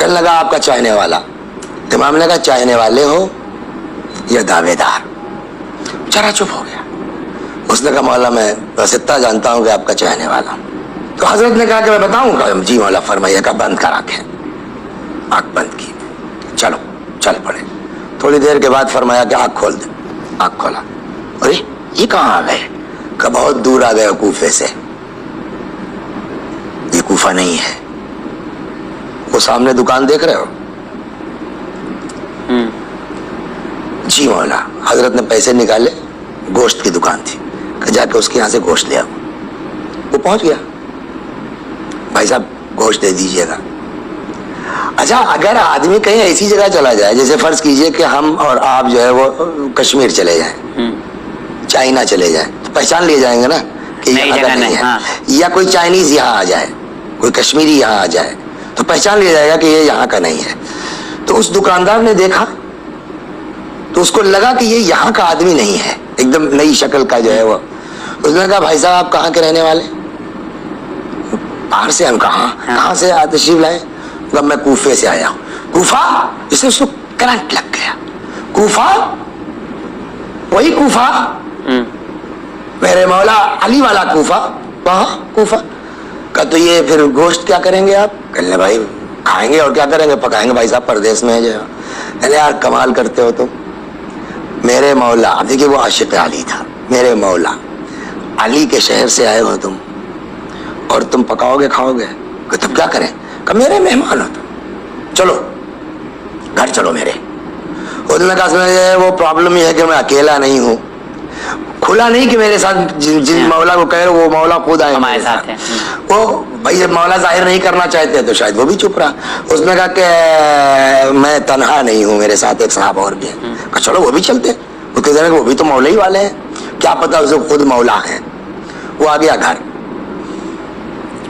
کہنے لگا آپ کا چاہنے والا. امام نے کہا چاہنے والے ہو یا دعوے دار؟ چرا چپ ہو گیا. اس نے کہا مولا میں بس اتنا جانتا ہوں کہ آپ کا چاہنے والا ہوں. تو حضرت نے کہا کہ میں بتاؤں گا. جی مولا فرمائیے. کہ بند کر آنکھیں. آنکھ بند کی. چلو چل پڑے. تھوڑی دیر کے بعد فرمایا کہ آنکھ کھول دے. آنکھ کھولا. ارے یہ کہاں آ گئے؟ کہ بہت دور آ گئے کوفے سے. یہ کوفہ نہیں ہے. وہ سامنے دکان دیکھ رہے ہو؟ جی مولا. حضرت نے پیسے نکالے. گوشت کی دکان تھی. کہ جا کے اس کے یہاں سے گوشت لے آؤ. وہ پہنچ گیا. بھائی صاحب گوشت دے دیجیے گا. اچھا اگر آدمی کہیں ایسی جگہ چلا جائے, جیسے فرض کیجئے کہ ہم اور آپ جو ہے وہ کشمیر چلے جائیں, چائنا چلے جائیں, تو پہچان لیے جائیں گے نا کہ یہاں کا نہیں ہے. یا کوئی چائنیز یہاں آ جائے, کوئی کشمیری یہاں آ جائے, تو پہچان لیا جائے گا کہ یہ یہاں کا نہیں ہے. تو اس دکاندار نے دیکھا تو اس کو لگا کہ یہ یہاں کا آدمی نہیں ہے, ایک دم نئی شکل کا جو ہے وہ. اس نے کہا بھائی صاحب آپ کہاں کے رہنے والے؟ باہر سے. ہم کہاں سے تشریف لائے؟ میں کوفے سے آیا ہوں. کوفہ؟ اس کو کرنٹ لگ گیا. کوفہ؟ وہی کوفہ میرے مولا علی والا کوفہ. کہاں کوفہ؟ کہ تو یہ پھر گوشت کیا کریں گے آپ؟ کہنے بھائی کھائیں گے اور کیا کریں گے, پکائیں گے. بھائی صاحب پردیس میں ہے جو. کہنے یار کمال کرتے ہو تم. میرے مولا, اب دیکھیے وہ عاشق علی تھا. میرے مولا علی کے شہر سے آئے ہو تم اور تم پکاؤ گے کھاؤ گے؟ کہ تم کیا کریں؟ کہ میرے مہمان ہو تم, چلو گھر چلو میرے. اس نے کہا وہ پرابلم یہ ہے کہ میں اکیلا نہیں ہوں. کھلا نہیں کہ میرے ساتھ جن مولا کو کہہ رہے وہ مولا خود آئے ہمارے ساتھ. وہ بھائی جب مولا ظاہر نہیں کرنا چاہتے تو شاید وہ بھی چپ رہا. اس نے کہا کہ میں تنہا نہیں ہوں, میرے ساتھ ایک صاحب اور بھی ہے. کہ چلو وہ بھی چلتے. وہ بھی تو مولا ہی والے ہیں, کیا پتا اسے خود مولا ہیں. وہ آ گیا گھر.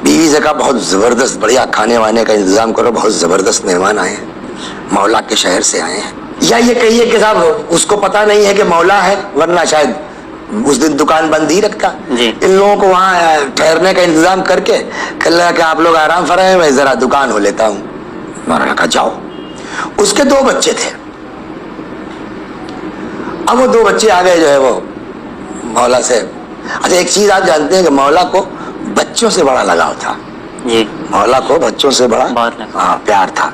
بیوی سے کہا بہت زبردست بڑھیا کھانے وانے کا انتظام کرو, بہت زبردست مہمان آئے ہیں, مولا کے شہر سے آئے ہیں. یا یہ کہیے کہ صاحب اس کو پتا نہیں ہے کہ مولا ہے, ورنہ شاید اس دن دکان بند ہی رکھتا. ان لوگوں کو وہاں ٹھہرنے کا انتظام کر کے کہنے لگا کہ آپ لوگ آرام فرمائیں, میں ذرا دکان ہو لیتا ہوں. مولانا کہا جاؤ. اس کے 2 بچے تھے. اب وہ 2 بچے آ گئے جو ہے وہ مولا سے. اچھا ایک چیز آپ جانتے ہیں کہ مولا کو بچوں سے بڑا لگاؤ تھا. مولا کو بچوں سے بڑا پیار تھا.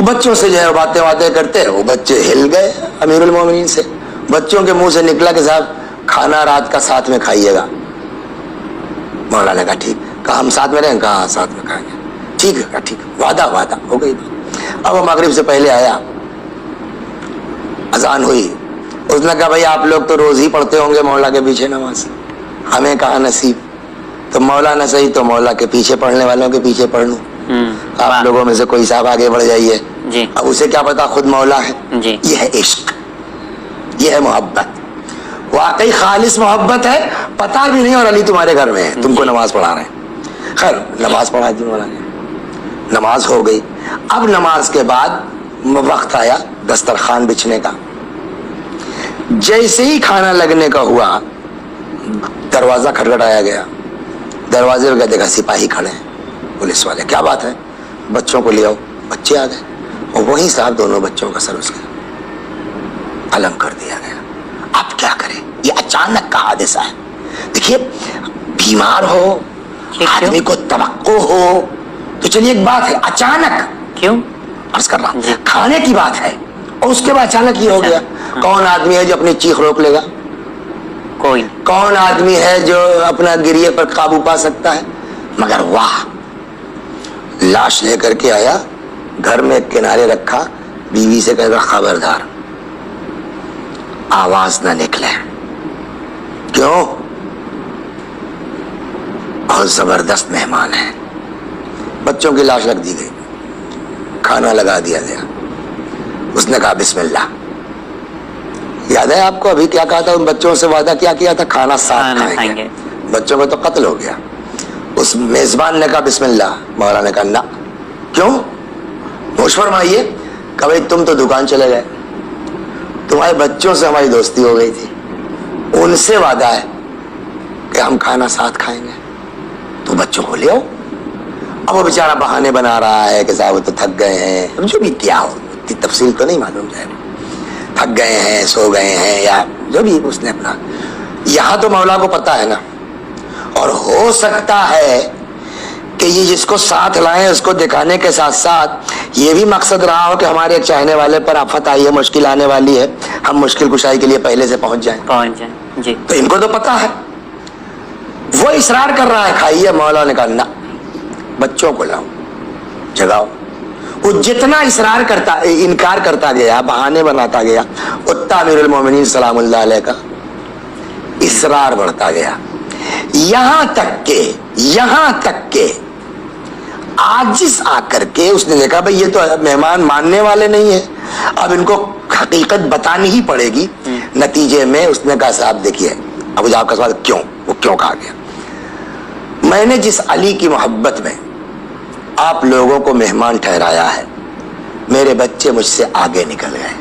بچوں سے جو ہے باتیں کرتے, وہ بچے ہل گئے امیر المومنین سے. بچوں کے منہ سے نکلا کہ صاحب کھانا رات کا ساتھ میں کھائیے گا. مولا نے کہا ٹھیک. کہا ہم ساتھ میں رہیں؟ کہا ساتھ میں کھائیں گے. ٹھیک ہے ٹھیک ہے, وعدہ ہو گئی. اب وہ مغرب سے پہلے آیا, اذان ہوئی. اس نے کہا بھائی آپ لوگ تو روز ہی پڑھتے ہوں گے مولا کے پیچھے نماز, ہمیں کہا نصیب. تو مولا نہ صحیح تو مولا کے پیچھے پڑھنے والوں کے پیچھے پڑھ لوں. آپ لوگوں میں سے کوئی صاحب آگے بڑھ جائیے. اب اسے کیا پتا خود مولا ہے. یہ ہے عشق, یہ ہے محبت, واقعی خالص محبت ہے. پتا بھی نہیں اور علی تمہارے گھر میں ہے, تم کو نماز پڑھا رہے ہیں. خیر نماز پڑھا دی مولا نے, نماز ہو گئی. اب نماز کے بعد وقت آیا دسترخوان بچھنے کا. جیسے ہی کھانا لگنے کا ہوا دروازہ کھٹکھٹایا گیا. دروازے پہ دیکھا سپاہی کھڑے ہیں, پولیس والے. کیا بات ہے؟ بچوں کو لے آؤ. بچے آ گئے اور وہیں صاحب دونوں بچوں کا سر اس کے علم کر دیا گیا. اب کیا کریں؟ یہ اچانک کا حادثہ ہے. دیکھیے بیمار ہو, آدمی کو توقع ہو تو چلیے ایک بات ہے, اچانک کیوں عرض کر رہا ہوں, کھانے کی بات ہے اور اس کے بعد اچانک یہ ہو گیا. کون آدمی ہے جو اپنی چیخ روک لے گا؟ کوئی. کون آدمی ہے جو اپنا گریے پر قابو پا سکتا ہے؟ مگر واہ, لاش لے کر کے آیا, گھر میں کنارے رکھا, بیوی سے کہا خبردار آواز نہ نکلے. کیوں؟ بہت زبردست مہمان ہے. بچوں کی لاش رکھ دی گئی, کھانا لگا دیا گیا. اس نے کہا بسم اللہ. یاد ہے آپ کو ابھی کیا کہا تھا, ان بچوں سے وعدہ کیا تھا, کھانا ساتھ کھائیں گے. بچوں کا تو قتل ہو گیا. اس میزبان نے کہا بسم اللہ. مولا نے کہا نہ. کیوں؟ ہوش فرمائیے. کہ بھائی تم تو دکان چلے گئے, تمہارے بچوں سے ہماری دوستی ہو گئی تھی, ان سے وعدہ ہے کہ ہم کھانا ساتھ کھائیں گے, تو بچوں کو لے آؤ. اب وہ بیچارہ بہانے بنا رہا ہے کہ صاحب وہ تو تھک گئے ہیں، اب جو بھی کیا ہو اتنی تفصیل تو نہیں معلوم جائے، تھک گئے ہیں، سو گئے ہیں، یا جو بھی اس نے اپنا، یہاں تو مولا کو پتا ہے نا. اور ہو سکتا ہے کہ یہ جس کو ساتھ لائیں اس کو دکھانے کے ساتھ ساتھ یہ بھی مقصد رہا ہو کہ ہمارے ایک چاہنے والے پر آفت آئی ہے، مشکل آنے والی ہے، ہم مشکل کشائی کے لیے پہلے سے پہنچ جائیں. جی تو ان کو تو پتا ہے، وہ اصرار کر رہا ہے کھائیے. مولا نے کہا نہ، بچوں کو لاؤ، جگاؤ. وہ جتنا اصرار کرتا، انکار کرتا گیا، بہانے بناتا گیا، اتنا امیر المومنین سلام اللہ علیہ کا اصرار بڑھتا گیا. یہاں تک کہ عاجز آ کر کے اس نے دیکھا بھئی یہ تو مہمان ماننے والے نہیں ہیں، اب ان کو حقیقت بتانی ہی پڑے گی. نتیجے میں اس نے کہا صاحب دیکھیے، ابو جہل کا سوال کیوں، وہ کیوں کہا گیا، میں نے جس علی کی محبت میں آپ لوگوں کو مہمان ٹھہرایا ہے، میرے بچے مجھ سے آگے نکل گئے.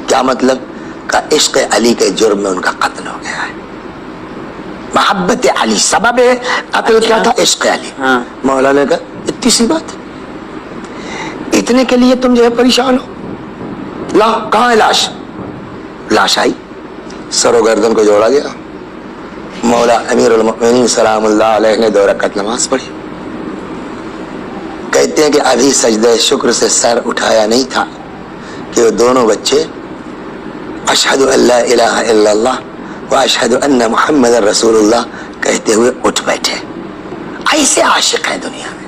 کیا مطلب؟ کہ عشق علی کے جرم میں ان کا قتل ہو گیا ہے. محبت علی سبب قتل کیا تھا؟ عشق علی. مولا نے کہا اتنی سی بات، اتنے کے لیے تم جو ہے پریشان ہو، لا کہاں ہے لاش؟ لاش آئی، سر و گردن کو جوڑا گیا. مولا امیر المؤمنین سلام اللہ علیہ نے 2 رکعت نماز پڑھی. کہتے ہیں کہ ابھی سجدہ شکر سے سر اٹھایا نہیں تھا کہ وہ دونوں بچے اشہد ان لا الہ الا اللہ و اشہد ان محمد رسول اللہ کہتے ہوئے اٹھ بیٹھے. ایسے عاشق ہیں دنیا میں.